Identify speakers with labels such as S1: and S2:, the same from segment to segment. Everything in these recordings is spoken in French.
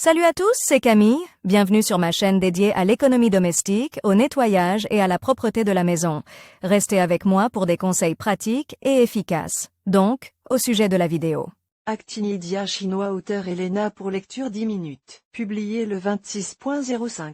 S1: Salut à tous, c'est Camille. Bienvenue sur ma chaîne dédiée à l'économie domestique, au nettoyage et à la propreté de la maison. Restez avec moi pour des conseils pratiques et efficaces. Donc, au sujet de la vidéo.
S2: Actinidia chinois auteur Elena pour lecture 10 minutes. Publié le 26.05.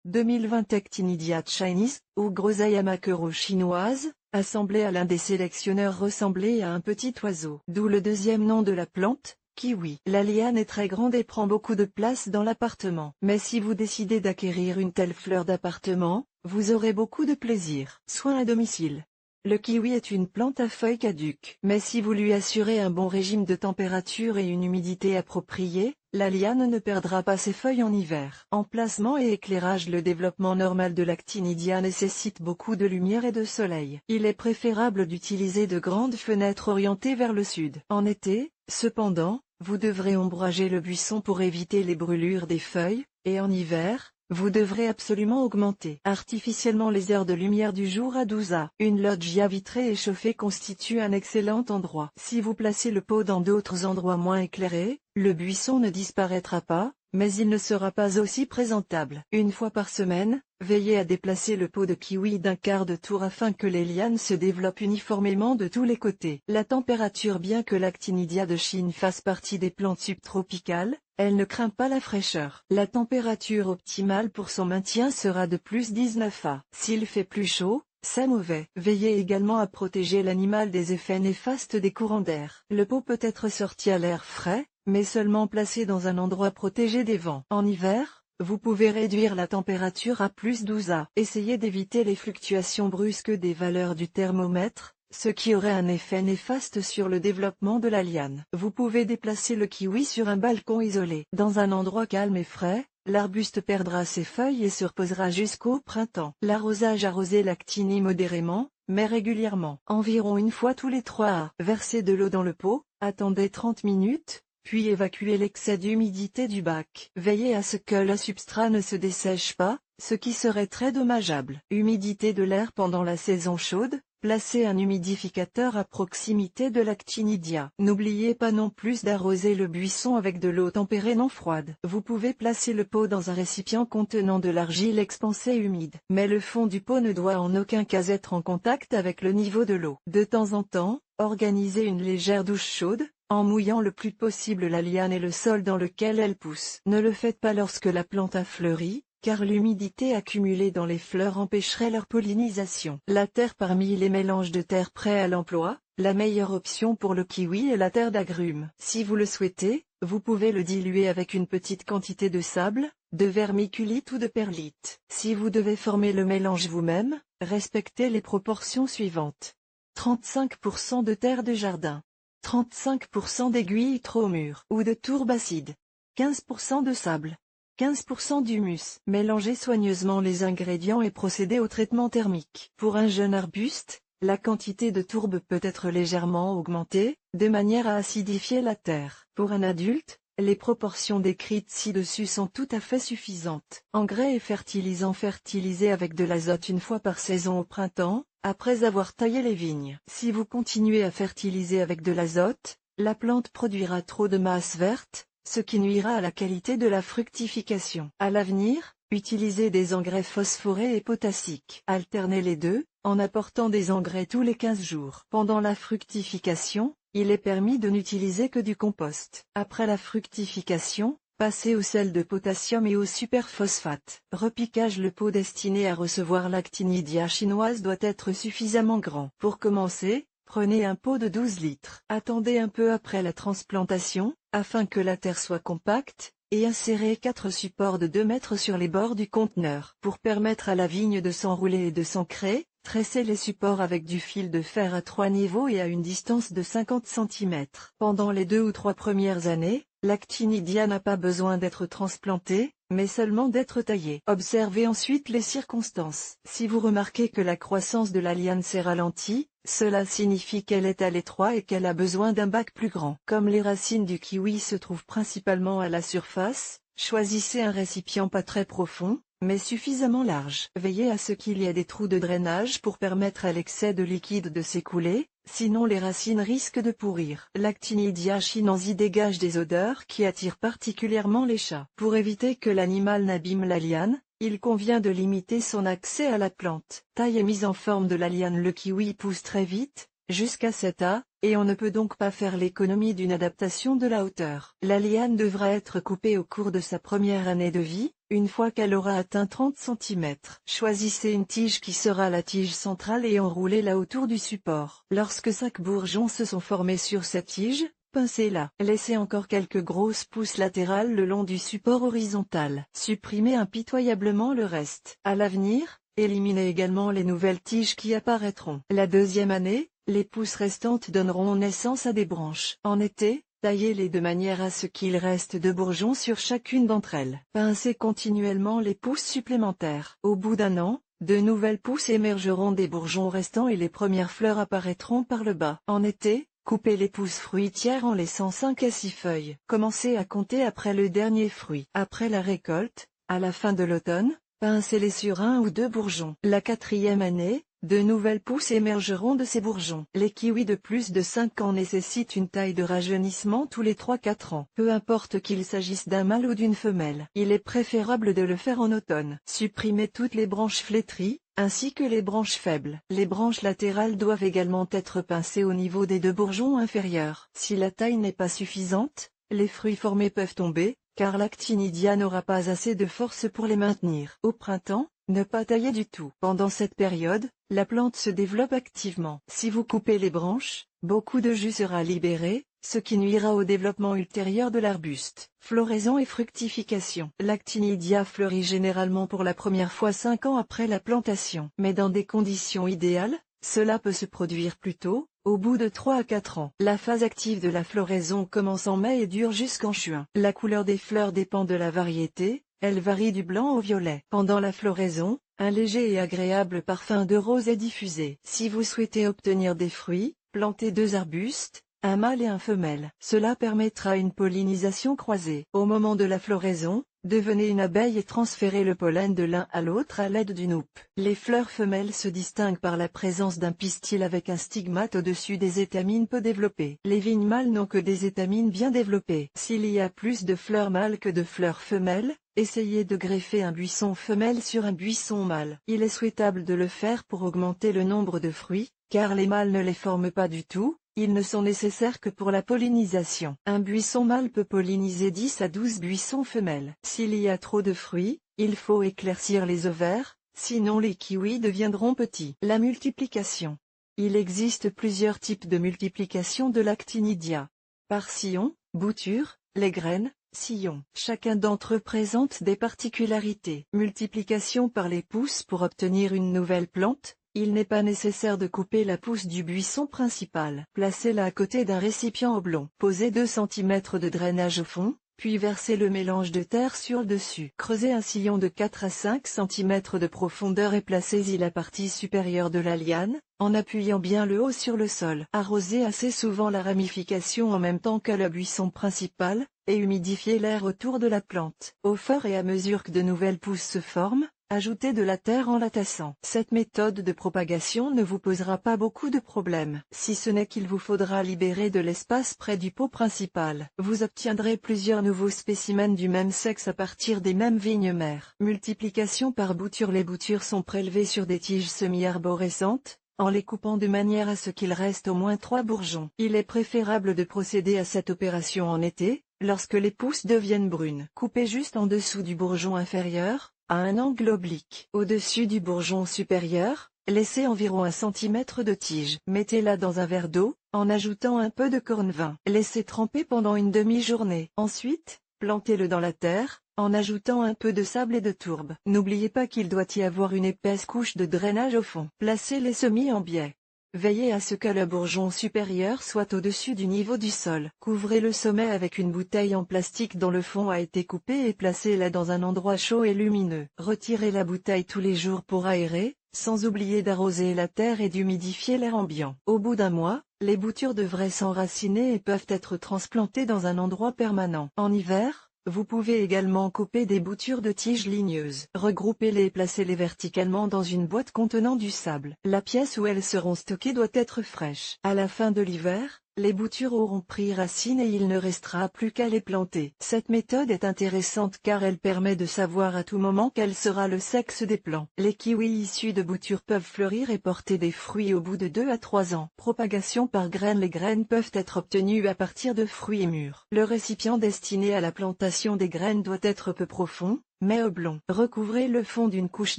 S2: 2020 Actinidia Chinese, ou groseille amaquereau chinoise, assemblée à l'un des sélectionneurs ressemblait à un petit oiseau. D'où le deuxième nom de la plante, kiwi. La liane est très grande et prend beaucoup de place dans l'appartement. Mais si vous décidez d'acquérir une telle fleur d'appartement, vous aurez beaucoup de plaisir. Soins à domicile. Le kiwi est une plante à feuilles caduques. Mais si vous lui assurez un bon régime de température et une humidité appropriée, la liane ne perdra pas ses feuilles en hiver. Emplacement et éclairage. Le développement normal de l'actinidia nécessite beaucoup de lumière et de soleil. Il est préférable d'utiliser de grandes fenêtres orientées vers le sud. En été, cependant, vous devrez ombrager le buisson pour éviter les brûlures des feuilles, et en hiver, vous devrez absolument augmenter artificiellement les heures de lumière du jour à 12 à. Une loggia vitrée et chauffée constitue un excellent endroit. Si vous placez le pot dans d'autres endroits moins éclairés, le buisson ne disparaîtra pas, mais il ne sera pas aussi présentable. Une fois par semaine, veillez à déplacer le pot de kiwi d'un quart de tour afin que les lianes se développent uniformément de tous les côtés. La température. Bien que l'actinidia de Chine fasse partie des plantes subtropicales, elle ne craint pas la fraîcheur. La température optimale pour son maintien sera de plus 19 à. S'il fait plus chaud, c'est mauvais. Veillez également à protéger l'animal des effets néfastes des courants d'air. Le pot peut être sorti à l'air frais, mais seulement placé dans un endroit protégé des vents. En hiver, vous pouvez réduire la température à plus 12 à. Essayez d'éviter les fluctuations brusques des valeurs du thermomètre, ce qui aurait un effet néfaste sur le développement de la liane. Vous pouvez déplacer le kiwi sur un balcon isolé. Dans un endroit calme et frais, l'arbuste perdra ses feuilles et se reposera jusqu'au printemps. L'arrosage. Arrosez l'actini modérément, mais régulièrement. Environ une fois tous les 3 à. Versez de l'eau dans le pot, attendez 30 minutes, puis évacuez l'excès d'humidité du bac. Veillez à ce que le substrat ne se dessèche pas, ce qui serait très dommageable. Humidité de l'air. Pendant la saison chaude, placez un humidificateur à proximité de l'actinidia. N'oubliez pas non plus d'arroser le buisson avec de l'eau tempérée non froide. Vous pouvez placer le pot dans un récipient contenant de l'argile expansée humide. Mais le fond du pot ne doit en aucun cas être en contact avec le niveau de l'eau. De temps en temps, organisez une légère douche chaude, en mouillant le plus possible la liane et le sol dans lequel elle pousse. Ne le faites pas lorsque la plante a fleuri, car l'humidité accumulée dans les fleurs empêcherait leur pollinisation. La terre. Parmi les mélanges de terre prêts à l'emploi, la meilleure option pour le kiwi est la terre d'agrumes. Si vous le souhaitez, vous pouvez le diluer avec une petite quantité de sable, de vermiculite ou de perlite. Si vous devez former le mélange vous-même, respectez les proportions suivantes. 35% de terre de jardin, 35% d'aiguilles trop mûres ou de tourbe acide, 15% de sable, 15% d'humus. Mélangez soigneusement les ingrédients et procédez au traitement thermique. Pour un jeune arbuste, la quantité de tourbe peut être légèrement augmentée, de manière à acidifier la terre. Pour un adulte, les proportions décrites ci-dessus sont tout à fait suffisantes. Engrais et fertilisants. Fertilisez avec de l'azote une fois par saison au printemps, après avoir taillé les vignes. Si vous continuez à fertiliser avec de l'azote, la plante produira trop de masse verte, ce qui nuira à la qualité de la fructification. À l'avenir, utilisez des engrais phosphorés et potassiques. Alternez les deux, en apportant des engrais tous les 15 jours. Pendant la fructification, il est permis de n'utiliser que du compost. Après la fructification, passez au sel de potassium et au superphosphate. Repiquage. Le pot destiné à recevoir l'actinidia chinoise doit être suffisamment grand. Pour commencer, prenez un pot de 12 litres. Attendez un peu après la transplantation, afin que la terre soit compacte, et insérez 4 supports de 2 mètres sur les bords du conteneur. Pour permettre à la vigne de s'enrouler et de s'ancrer, tressez les supports avec du fil de fer à 3 niveaux et à une distance de 50 cm. Pendant les 2 ou 3 premières années, l'actinidia n'a pas besoin d'être transplantée, mais seulement d'être taillée. Observez ensuite les circonstances. Si vous remarquez que la croissance de la liane s'est ralentie, cela signifie qu'elle est à l'étroit et qu'elle a besoin d'un bac plus grand. Comme les racines du kiwi se trouvent principalement à la surface, choisissez un récipient pas très profond, mais suffisamment large. Veillez à ce qu'il y ait des trous de drainage pour permettre à l'excès de liquide de s'écouler, sinon les racines risquent de pourrir. L'Actinidia chinensis dégage des odeurs qui attirent particulièrement les chats. Pour éviter que l'animal n'abîme la liane, il convient de limiter son accès à la plante. Taille et mise en forme de la liane. Le kiwi pousse très vite, jusqu'à 7 et on ne peut donc pas faire l'économie d'une adaptation de la hauteur. La liane devra être coupée au cours de sa première année de vie, une fois qu'elle aura atteint 30 cm. Choisissez une tige qui sera la tige centrale et enroulez-la autour du support. Lorsque 5 bourgeons se sont formés sur cette tige, pincez-la. Laissez encore quelques grosses pousses latérales le long du support horizontal. Supprimez impitoyablement le reste. À l'avenir, éliminez également les nouvelles tiges qui apparaîtront. La deuxième année, les pousses restantes donneront naissance à des branches. En été, taillez-les de manière à ce qu'il reste 2 bourgeons sur chacune d'entre elles. Pincez continuellement les pousses supplémentaires. Au bout d'un an, de nouvelles pousses émergeront des bourgeons restants et les premières fleurs apparaîtront par le bas. En été, coupez les pousses fruitières en laissant 5 à 6 feuilles. Commencez à compter après le dernier fruit. Après la récolte, à la fin de l'automne, pincez-les sur 1 ou 2 bourgeons. La 4e année, de nouvelles pousses émergeront de ces bourgeons. Les kiwis de plus de 5 ans nécessitent une taille de rajeunissement tous les 3-4 ans. Peu importe qu'il s'agisse d'un mâle ou d'une femelle, il est préférable de le faire en automne. Supprimez toutes les branches flétries, ainsi que les branches faibles. Les branches latérales doivent également être pincées au niveau des 2 bourgeons inférieurs. Si la taille n'est pas suffisante, les fruits formés peuvent tomber, car l'Actinidia n'aura pas assez de force pour les maintenir. Au printemps, ne pas tailler du tout. Pendant cette période, la plante se développe activement. Si vous coupez les branches, beaucoup de jus sera libéré, ce qui nuira au développement ultérieur de l'arbuste. Floraison et fructification. L'Actinidia fleurit généralement pour la première fois 5 ans après la plantation. Mais dans des conditions idéales, cela peut se produire plus tôt, au bout de 3 à 4 ans. La phase active de la floraison commence en mai et dure jusqu'en juin. La couleur des fleurs dépend de la variété, elle varie du blanc au violet. Pendant la floraison, un léger et agréable parfum de rose est diffusé. Si vous souhaitez obtenir des fruits, plantez 2 arbustes, un mâle et un femelle. Cela permettra une pollinisation croisée. Au moment de la floraison, devenez une abeille et transférez le pollen de l'un à l'autre à l'aide d'une houppe. Les fleurs femelles se distinguent par la présence d'un pistil avec un stigmate au-dessus des étamines peu développées. Les vignes mâles n'ont que des étamines bien développées. S'il y a plus de fleurs mâles que de fleurs femelles, essayez de greffer un buisson femelle sur un buisson mâle. Il est souhaitable de le faire pour augmenter le nombre de fruits, car les mâles ne les forment pas du tout. Ils ne sont nécessaires que pour la pollinisation. Un buisson mâle peut polliniser 10 à 12 buissons femelles. S'il y a trop de fruits, il faut éclaircir les ovaires, sinon les kiwis deviendront petits. La multiplication. Il existe plusieurs types de multiplication de l'Actinidia. Par sillon, bouture, les graines, sillon. Chacun d'entre eux présente des particularités. Multiplication par les pousses. Pour obtenir une nouvelle plante, il n'est pas nécessaire de couper la pousse du buisson principal. Placez-la à côté d'un récipient oblong. Posez 2 cm de drainage au fond, puis versez le mélange de terre sur le dessus. Creusez un sillon de 4 à 5 cm de profondeur et placez-y la partie supérieure de la liane, en appuyant bien le haut sur le sol. Arrosez assez souvent la ramification en même temps que le buisson principal, et humidifiez l'air autour de la plante. Au fur et à mesure que de nouvelles pousses se forment, ajoutez de la terre en la tassant. Cette méthode de propagation ne vous posera pas beaucoup de problèmes, si ce n'est qu'il vous faudra libérer de l'espace près du pot principal. Vous obtiendrez plusieurs nouveaux spécimens du même sexe à partir des mêmes vignes mères. Multiplication par bouture. Les boutures sont prélevées sur des tiges semi-arborescentes, en les coupant de manière à ce qu'il reste au moins 3 bourgeons. Il est préférable de procéder à cette opération en été, lorsque les pousses deviennent brunes. Coupez juste en dessous du bourgeon inférieur, à un angle oblique. Au-dessus du bourgeon supérieur, laissez environ 1 cm de tige. Mettez-la dans un verre d'eau, en ajoutant un peu de cornevin. Laissez tremper pendant une demi-journée. Ensuite, plantez-le dans la terre, en ajoutant un peu de sable et de tourbe. N'oubliez pas qu'il doit y avoir une épaisse couche de drainage au fond. Placez les semis en biais. Veillez à ce que le bourgeon supérieur soit au-dessus du niveau du sol. Couvrez le sommet avec une bouteille en plastique dont le fond a été coupé et placez-la dans un endroit chaud et lumineux. Retirez la bouteille tous les jours pour aérer, sans oublier d'arroser la terre et d'humidifier l'air ambiant. Au bout d'un mois, les boutures devraient s'enraciner et peuvent être transplantées dans un endroit permanent. En hiver, Vous pouvez également couper des boutures de tiges ligneuses. Regroupez-les et placez-les verticalement dans une boîte contenant du sable. La pièce où elles seront stockées doit être fraîche. À la fin de l'hiver, les boutures auront pris racine et il ne restera plus qu'à les planter. Cette méthode est intéressante car elle permet de savoir à tout moment quel sera le sexe des plants. Les kiwis issus de boutures peuvent fleurir et porter des fruits au bout de 2 à 3 ans. Propagation par graines. Les graines peuvent être obtenues à partir de fruits mûrs. Le récipient destiné à la plantation des graines doit être peu profond, mais oblong. Recouvrez le fond d'une couche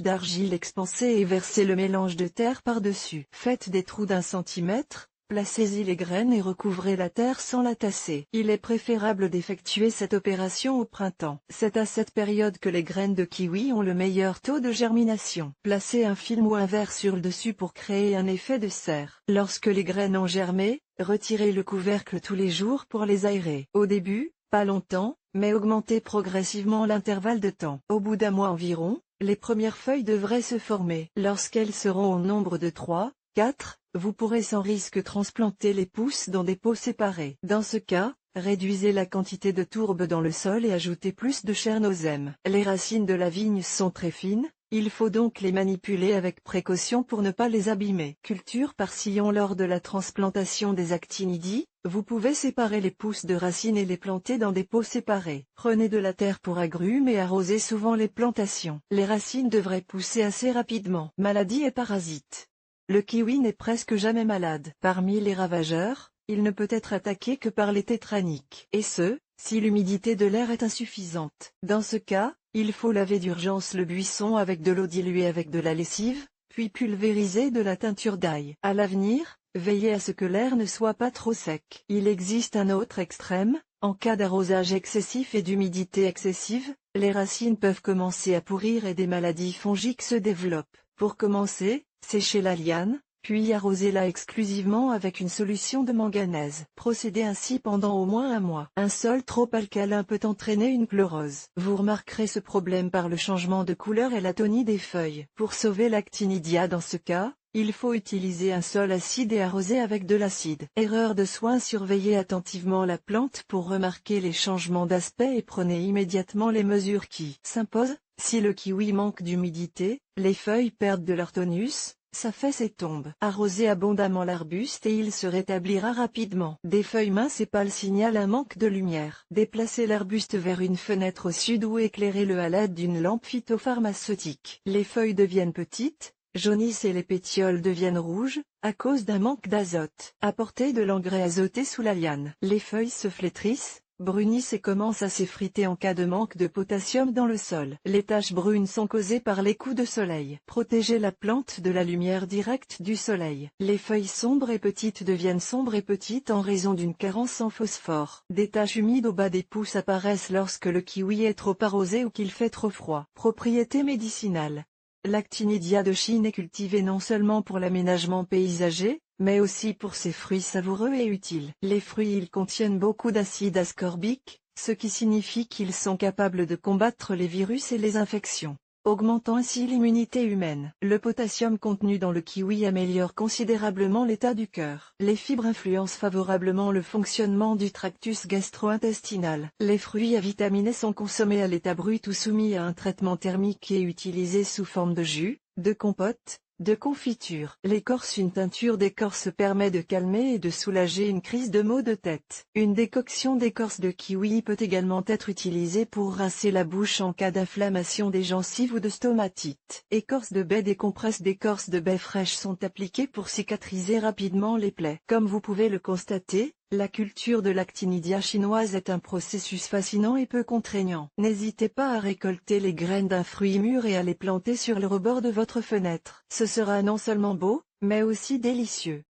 S2: d'argile expansée et versez le mélange de terre par-dessus. Faites des trous d'1 centimètre. Placez-y les graines et recouvrez la terre sans la tasser. Il est préférable d'effectuer cette opération au printemps. C'est à cette période que les graines de kiwi ont le meilleur taux de germination. Placez un film ou un verre sur le dessus pour créer un effet de serre. Lorsque les graines ont germé, retirez le couvercle tous les jours pour les aérer. Au début, pas longtemps, mais augmentez progressivement l'intervalle de temps. Au bout d'1 mois environ, les premières feuilles devraient se former. Lorsqu'elles seront au nombre de 3, 4, vous pourrez sans risque transplanter les pousses dans des pots séparés. Dans ce cas, réduisez la quantité de tourbe dans le sol et ajoutez plus de chernozème. Les racines de la vigne sont très fines, il faut donc les manipuler avec précaution pour ne pas les abîmer. Culture par sillon. Lors de la transplantation des actinidies, vous pouvez séparer les pousses de racines et les planter dans des pots séparés. Prenez de la terre pour agrumes et arrosez souvent les plantations. Les racines devraient pousser assez rapidement. Maladies et parasites. Le kiwi n'est presque jamais malade. Parmi les ravageurs, il ne peut être attaqué que par les tétraniques. Et ce, si l'humidité de l'air est insuffisante. Dans ce cas, il faut laver d'urgence le buisson avec de l'eau diluée avec de la lessive, puis pulvériser de la teinture d'ail. À l'avenir, veillez à ce que l'air ne soit pas trop sec. Il existe un autre extrême, en cas d'arrosage excessif et d'humidité excessive, les racines peuvent commencer à pourrir et des maladies fongiques se développent. Pour commencer, séchez la liane, puis arrosez-la exclusivement avec une solution de manganèse. Procédez ainsi pendant au moins 1 mois. Un sol trop alcalin peut entraîner une chlorose. Vous remarquerez ce problème par le changement de couleur et l'atonie des feuilles. Pour sauver l'actinidia dans ce cas, il faut utiliser un sol acide et arroser avec de l'acide. Erreur de soin. Surveillez attentivement la plante pour remarquer les changements d'aspect et prenez immédiatement les mesures qui s'imposent. Si le kiwi manque d'humidité, les feuilles perdent de leur tonus, s'affaissent et tombent. Arrosez abondamment l'arbuste et il se rétablira rapidement. Des feuilles minces et pâles signalent un manque de lumière. Déplacez l'arbuste vers une fenêtre au sud ou éclairez-le à l'aide d'une lampe phytopharmaceutique. Les feuilles deviennent petites, jaunissent et les pétioles deviennent rouges, à cause d'un manque d'azote. Apportez de l'engrais azoté sous la liane. Les feuilles se flétrissent, brunissent et commencent à s'effriter en cas de manque de potassium dans le sol. Les taches brunes sont causées par les coups de soleil. Protégez la plante de la lumière directe du soleil. Les feuilles sombres et petites deviennent sombres et petites en raison d'une carence en phosphore. Des taches humides au bas des pousses apparaissent lorsque le kiwi est trop arrosé ou qu'il fait trop froid. Propriétés médicinales. L'actinidia de Chine est cultivée non seulement pour l'aménagement paysager, mais aussi pour ses fruits savoureux et utiles. Les fruits contiennent beaucoup d'acide ascorbique, ce qui signifie qu'ils sont capables de combattre les virus et les infections, augmentant ainsi l'immunité humaine. Le potassium contenu dans le kiwi améliore considérablement l'état du cœur. Les fibres influencent favorablement le fonctionnement du tractus gastro-intestinal. Les fruits avitaminés sont consommés à l'état brut ou soumis à un traitement thermique et utilisés sous forme de jus, de compote, de confiture. L'écorce. Une teinture d'écorce permet de calmer et de soulager une crise de maux de tête. Une décoction d'écorce de kiwi peut également être utilisée pour rincer la bouche en cas d'inflammation des gencives ou de stomatite. Écorce de baie. Des compresses d'écorce de baie fraîche sont appliquées pour cicatriser rapidement les plaies. Comme vous pouvez le constater, la culture de l'actinidia chinoise est un processus fascinant et peu contraignant. N'hésitez pas à récolter les graines d'un fruit mûr et à les planter sur le rebord de votre fenêtre. Ce sera non seulement beau, mais aussi délicieux.